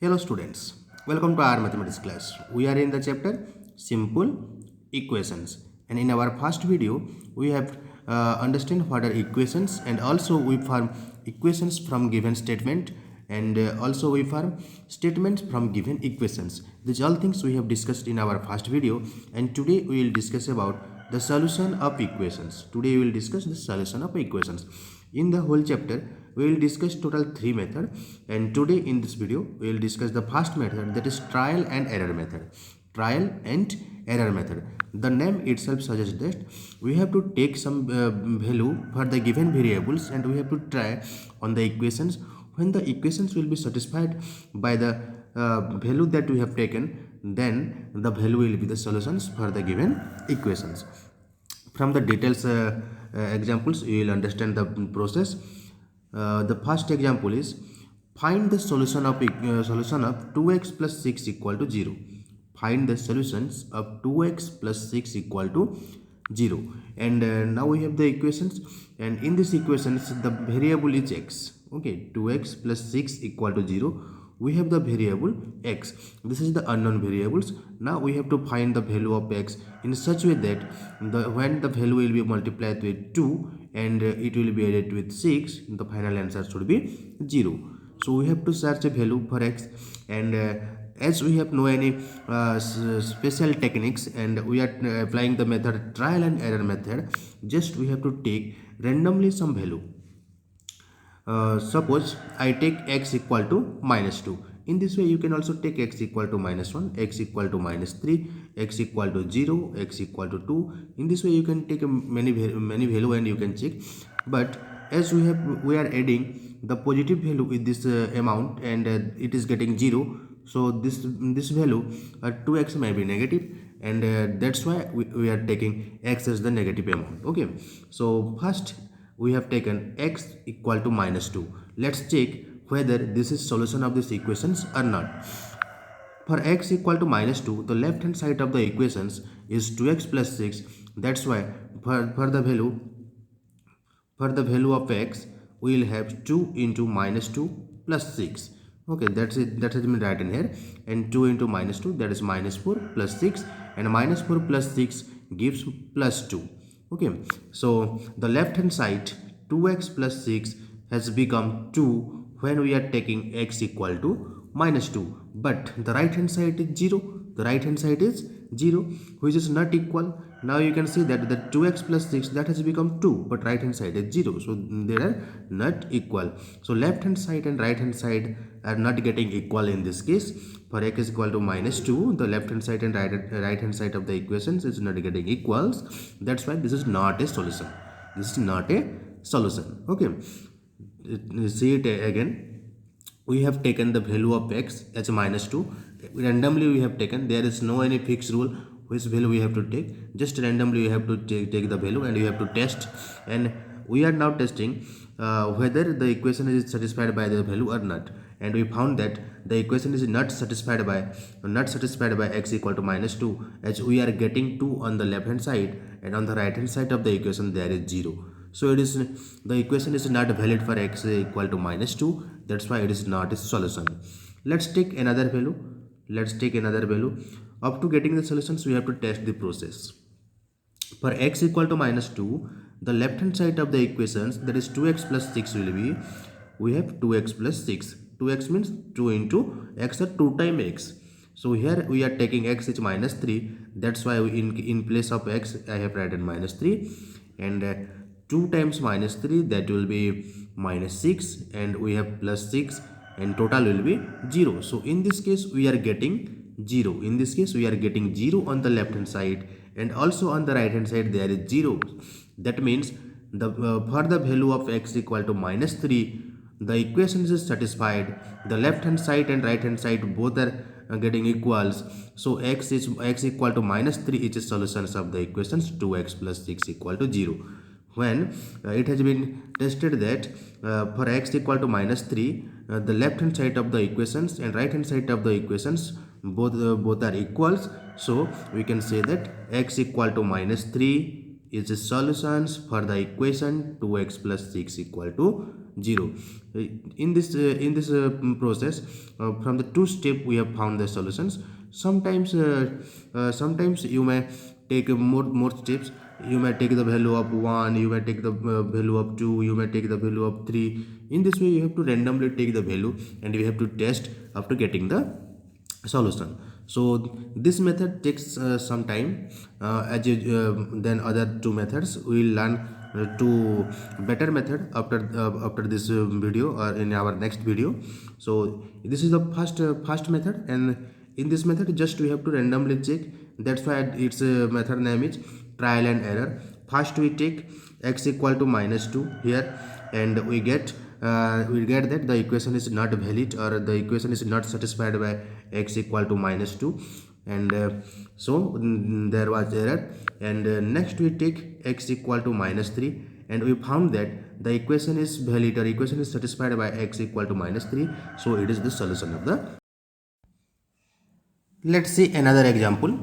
Hello students, welcome to our mathematics class. We are in the chapter simple equations, and in our first video we have understand what are equations, and also we form equations from given statement, and also we form statements from given equations. These all things we have discussed in our first video, and today we will discuss about the solution of equations. Today we will discuss the solution of equations. In the whole chapter we will discuss total 3 methods, and today in this video we will discuss the first method, that is trial and error method. Trial and error method, the name itself suggests that we have to take some value for the given variables, and we have to try on the equations. When the equations will be satisfied by the value that we have taken, then the value will be the solutions for the given equations. From the details examples you will understand the process. The first example is, find the solution of 2x plus 6 equal to 0. Find the solutions of 2x plus 6 equal to 0. And now we have the equations, and in this equations the variable is x. Okay, 2x plus 6 equal to 0. We have the variable x. This is the unknown variables. Now we have to find the value of x in such way that when the value will be multiplied with 2 and it will be added with 6, the final answer should be 0. So we have to search a value for x, and as we have no any special techniques, and we are applying the method trial and error method, just we have to take randomly some value. Suppose I take x equal to minus 2. In this way you can also take x equal to minus 1, x equal to minus 3, x equal to 0, x equal to 2. In this way you can take many value and you can check. But as we are adding the positive value with this amount, and it is getting 0, so this value 2x may be negative, and that's why we are taking x as the negative amount. Okay, so first we have taken x equal to minus 2. Let's check whether this is solution of these equations or not. For x equal to minus 2, the left hand side of the equations is 2x plus 6. That's why for the value of x we will have 2 into minus 2 plus 6. Okay, that's it, that has been written here. And 2 into minus 2, that is minus 4 plus 6, and minus 4 plus 6 gives plus 2. Okay, so the left hand side 2x plus 6 has become 2 when we are taking x equal to minus 2, but the right hand side is 0. The right hand side is 0, which is not equal. Now you can see that the 2x plus 6, that has become 2, but right hand side is 0, so they are not equal. So left hand side and right hand side are not getting equal in this case. For x is equal to minus 2, the left hand side and right hand side of the equations is not getting equals. That's why this is not a solution. This is not a solution. Okay, see it again. We have taken the value of x as minus 2. Randomly we have taken. There is no any fixed rule which value we have to take. Just randomly we have to take the value, and we have to test. And we are now testing whether the equation is satisfied by the value or not. And we found that the equation is not satisfied by x equal to minus 2, as we are getting 2 on the left hand side, and on the right hand side of the equation there is 0. So the equation is not valid for x equal to minus 2. That's why it is not a solution. Let's take another value. Up to getting the solutions, we have to test the process. For x equal to minus 2, the left hand side of the equations, that is 2x plus 6 will be, we have 2x plus 6. 2x means 2 into x, or 2 times x. So here we are taking x is minus 3. That's why in place of x I have written minus 3, and 2 times minus 3, that will be minus 6, and we have plus 6, and total will be 0. So in this case we are getting 0. In this case we are getting 0 on the left hand side, and also on the right hand side there is 0. That means the for the value of x equal to minus 3, the equation is satisfied. The left hand side and right hand side both are getting equals. So x equal to minus 3 is the solutions of the equations 2x plus 6 equal to 0. When it has been tested that for x equal to minus 3, the left hand side of the equations and right hand side of the equations both are equals. So we can say that x equal to minus 3 is the solutions for the equation 2x plus 6 equal to 0. In this process, from the two step we have found the solutions. Sometimes you may take more steps. You may take the value of 1, you may take the value of 2, you may take the value of 3. In this way you have to randomly take the value and you have to test after getting the solution. So this method takes some time than other two methods. We will learn two better method after this video or in our next video. So this is the first method, and in this method just we have to randomly check. That's why its method name is trial and error. First we take x equal to -2 here, and we get that the equation is not valid, or the equation is not satisfied by x equal to -2, and there was error. And next we take x equal to -3, and we found that the equation is valid, or equation is satisfied by x equal to -3, so it is the solution of the. Let's see another example.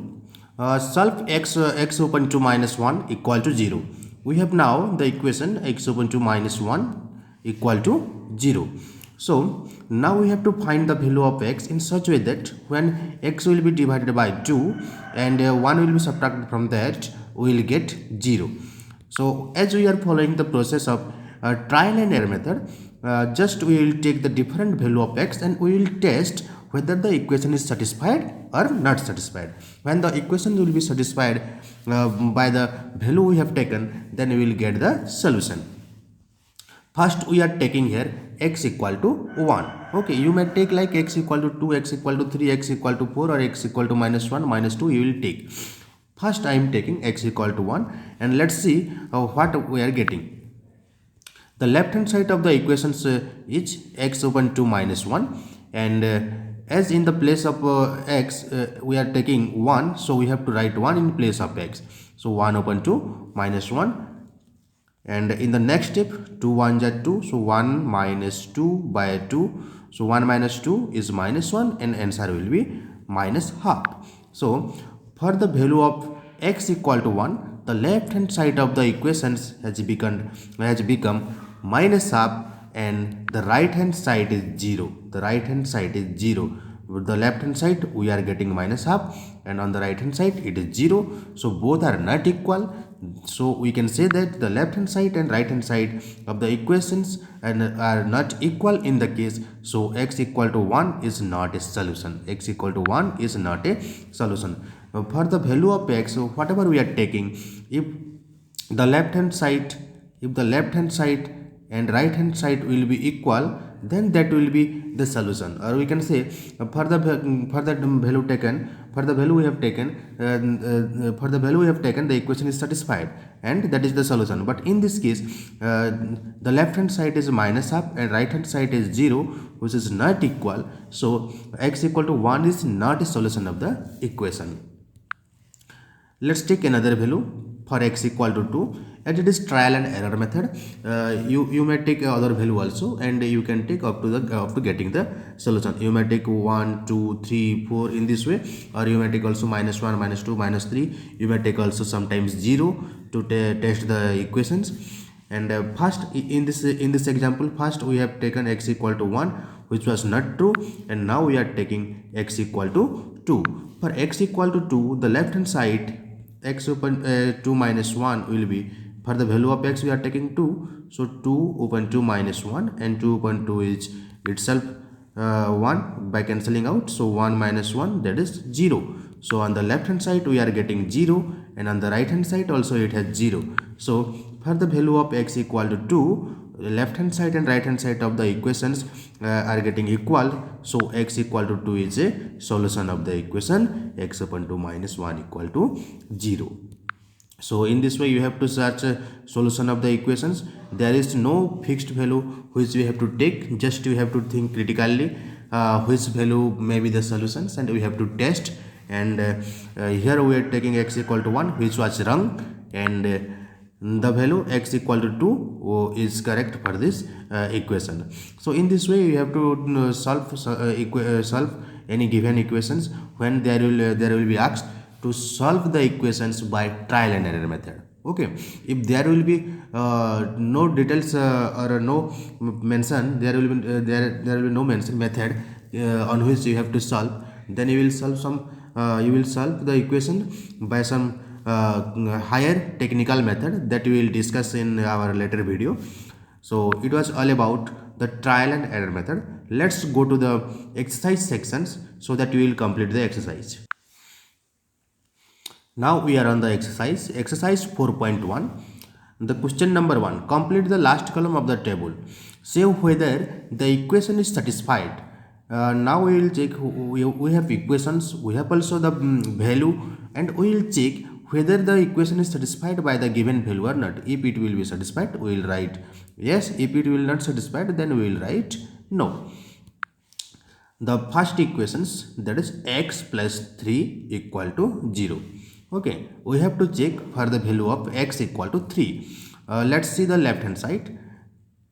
Solve x open to -1 equal to 0. We have now the equation x open to -1 equal to 0. So now we have to find the value of x in such way that when x will be divided by 2 and 1 will be subtracted from that, we will get 0. So as we are following the process of trial and error method, just we will take the different value of x and we will test whether the equation is satisfied or not satisfied. When the equation will be satisfied by the value we have taken, then we will get the solution. First we are taking here x equal to 1. Okay, you may take like x equal to 2, x equal to 3, x equal to 4, or x equal to -1, -2 you will take. First I am taking x equal to 1, and let's see what we are getting. The left hand side of the equations is x open to -1, and as in the place of x we are taking 1, so we have to write 1 in place of x. So 1 open to -1, and in the next step 2 1s are 2, so 1 minus 2 by 2, so 1 minus 2 is -1, and answer will be -half. So for the value of x equal to 1, the left hand side of the equations has become -half, and the right hand side is 0. The right hand side is 0. With the left hand side we are getting -half, and on the right hand side it is 0. So both are not equal. So we can say that the left hand side and right hand side of the equations are not equal in the case. So x equal to 1 is not a solution. X equal to 1 is not a solution. For the value of x, so whatever we are taking, if the left hand side and right hand side will be equal, then that will be the solution. Or we can say for the value we have taken, the equation is satisfied, and that is the solution. But in this case the left hand side is -half and right hand side is 0, which is not equal. So x equal to 1 is not a solution of the equation. Let's take another value for x equal to 2, and it is trial and error method. You may take other value also, and you can take up to getting the solution. You may take 1 2 3 4 in this way, or you may take also -1 -2 -3. You may take also sometimes 0 to test the equations. And first in this example, first we have taken x equal to 1, which was not true, and now we are taking x equal to 2. For x equal to 2, the left hand side x open 2 minus 1 will be, for the value of x we are taking 2, so 2 open 2 minus 1, and 2 open 2 is itself 1 by cancelling out. So 1 minus 1, that is 0. So on the left hand side we are getting 0, and on the right hand side also it has 0. So for the value of x equal to 2, left hand side and right hand side of the equations are getting equal. So x equal to 2 is a solution of the equation x upon 2 minus 1 equal to 0. So in this way you have to search a solution of the equations. There is no fixed value which we have to take. Just we have to think critically which value may be the solutions, and we have to test. And here we are taking x equal to 1, which was wrong, and the value x equal to 2 is correct for this equation. So in this way you have to solve any given equations when there will be asked to solve the equations by trial and error method. Okay, if there will be no details or no mention, there will be no mention method on which you have to solve, then you will solve some you will solve the equation by some higher technical method that we will discuss in our later video. So it was all about the trial and error method. Let's go to the exercise sections so that we will complete the exercise. Now we are on the exercise 4.1. The question number 1, complete the last column of the table. Say whether the equation is satisfied. Now we will check, we have equations, we have also the value, and we will check whether the equation is satisfied by the given value or not. If it will be satisfied, we will write yes. If it will not satisfied, then we will write no. The first equations, that is x plus 3 equal to 0. Okay, we have to check for the value of x equal to 3. Let's see the left hand side.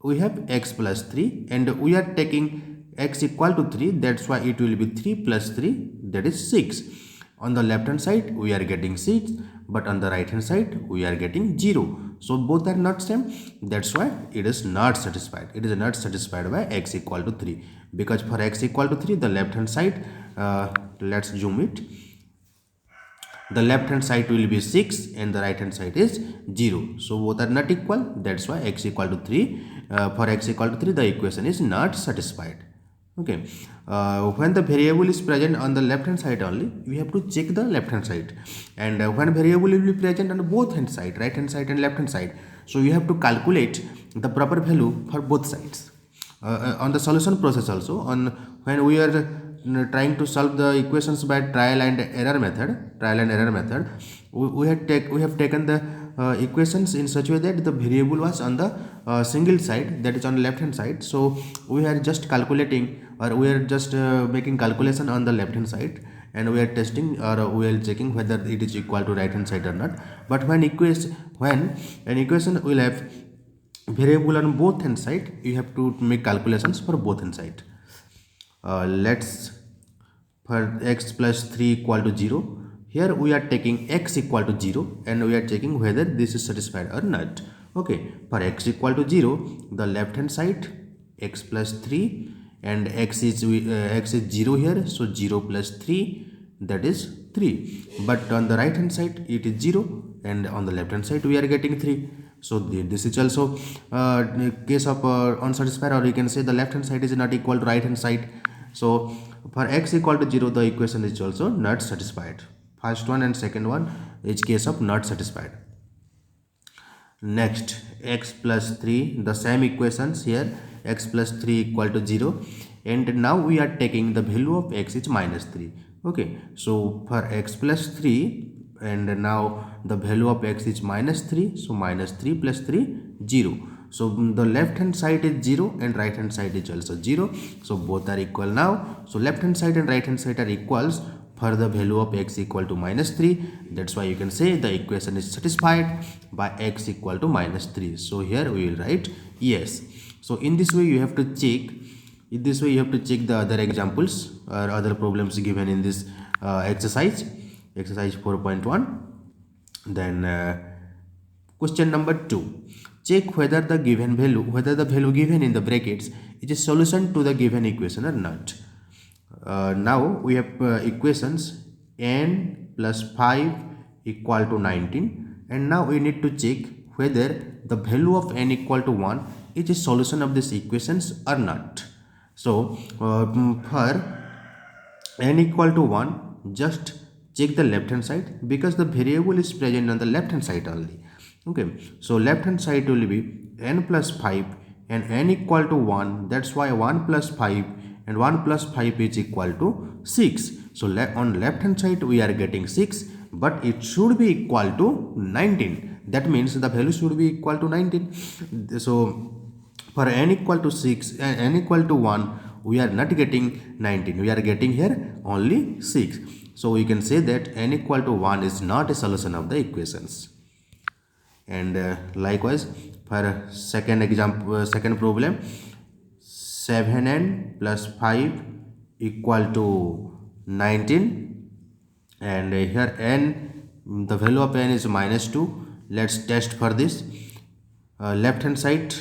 We have x plus 3 and we are taking x equal to 3, that's why it will be 3 plus 3, that is 6. On the left hand side we are getting 6, but on the right hand side we are getting 0. So both are not same, that's why it is not satisfied. It is not satisfied by x equal to 3, because for x equal to 3 the left hand side, let's zoom it, the left hand side will be 6 and the right hand side is 0. So both are not equal, that's why x equal to 3, for x equal to 3 the equation is not satisfied. Okay, when the variable is present on the left hand side only, we have to check the left hand side, and when variable will be present on both hand side, right hand side and left hand side, so you have to calculate the proper value for both sides. On the solution process also, on when we are trying to solve the equations by trial and error method, we have taken the equations in such a way that the variable was on the single side, that is on the left hand side. So we are just calculating, or we are just making calculation on the left hand side, and we are testing or we are checking whether it is equal to right hand side or not. But when an equation will have variable on both hand side, you have to make calculations for both hand side. Let's, for x plus 3 equal to 0, here we are taking x equal to 0 and we are checking whether this is satisfied or not. Okay, for x equal to 0, the left hand side x plus 3, and x is 0 here, so 0 plus 3, that is 3. But on the right hand side it is 0 and on the left hand side we are getting 3. So this is also case of unsatisfied, or you can say the left hand side is not equal to right hand side. So for x equal to 0 the equation is also not satisfied. First one and second one is case of not satisfied. Next, x plus 3, the same equations here, x plus 3 equal to 0, and now we are taking the value of x is minus 3. Okay, so for x plus 3, and now the value of x is minus 3, so minus 3 plus 3, 0. So the left hand side is 0 and right hand side is also 0, so both are equal now. So left hand side and right hand side are equals for the value of x equal to minus 3. That's why you can say the equation is satisfied by x equal to minus 3. So here we will write yes. So in this way you have to check, the other examples or other problems given in this exercise 4.1. Then question number 2, check whether the value given in the brackets is a solution to the given equation or not. Now we have equations n plus 5 equal to 19, and now we need to check whether the value of n equal to 1 is a solution of these equations or not. So for n equal to 1, just check the left hand side, because the variable is present on the left hand side only. Okay, so left hand side will be n plus 5 and n equal to 1, that's why 1 plus 5 and 1 plus 5 is equal to 6. So on left hand side we are getting 6, but it should be equal to 19. That means the value should be equal to 19. So for n equal to 6 and n equal to 1, we are not getting 19, we are getting here only 6. So we can say that n equal to 1 is not a solution of the equations. And likewise for second problem, 7n plus 5 equal to 19, and here n, the value of n is minus 2, Let's test for this. Left hand side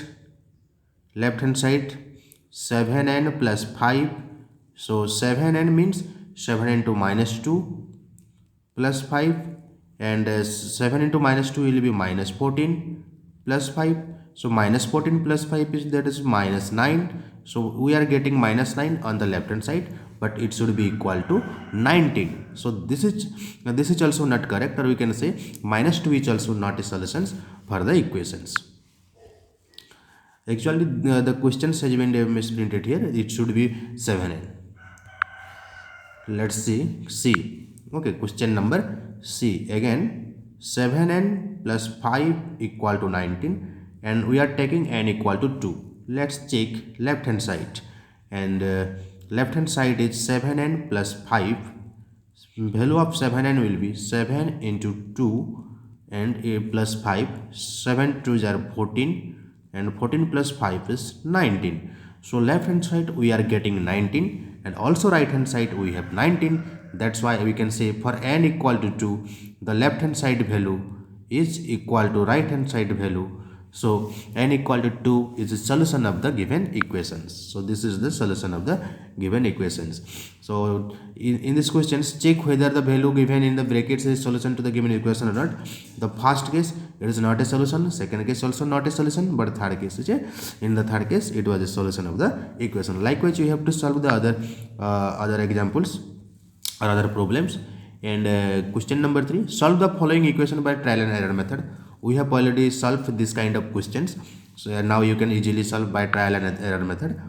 7n plus 5. So 7n means 7 into minus 2 plus 5, and 7 into minus 2 will be minus 14 plus 5. So minus 14 plus 5 is, that is minus 9. So we are getting minus 9 on the left hand side, but it should be equal to 19. So this is also not correct, or we can say minus 2 is also not a solution for the equations. Actually the questions has been misprinted here. It should be 7n. Let's see C. Okay, question number C. Again 7n plus 5 equal to 19, and we are taking n equal to 2. Let's check left hand side, and left hand side is 7n plus 5. Value of 7n will be 7 into 2 and a plus 5. 7 2s are 14, and 14 plus 5 is 19. So left hand side we are getting 19, and also right hand side we have 19. That's why we can say for n equal to 2, the left hand side value is equal to right hand side value. So n equal to 2 is the solution of the given equations. So this is the solution of the given equations. So in this questions, check whether the value given in the brackets is solution to the given equation or not. The first case it is not a solution, second case also not a solution, but third case is in the third case it was a solution of the equation. Likewise you have to solve the other examples or other problems. And question number 3, solve the following equation by trial and error method. We have already solved this kind of questions, so now you can easily solve by trial and error method.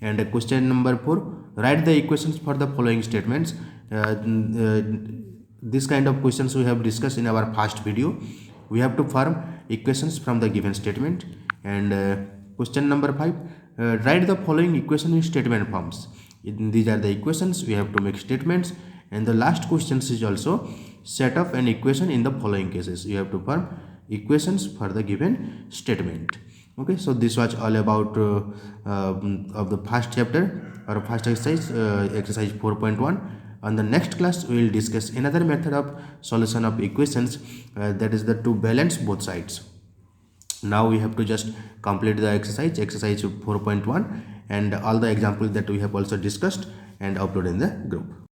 And question number 4, write the equations for the following statements. This kind of questions we have discussed in our first video. We have to form equations from the given statement. And question number 5, write the following equation in statement forms. These are the equations, we have to make statements. And the last questions is also set of an equation in the following cases. You have to form equations for the given statement. Okay, so this was all about of the first chapter or first exercise, exercise 4.1. On the next class we will discuss another method of solution of equations, that is the to balance both sides. Now we have to just complete the exercise 4.1, and all the examples that we have also discussed and upload in the group.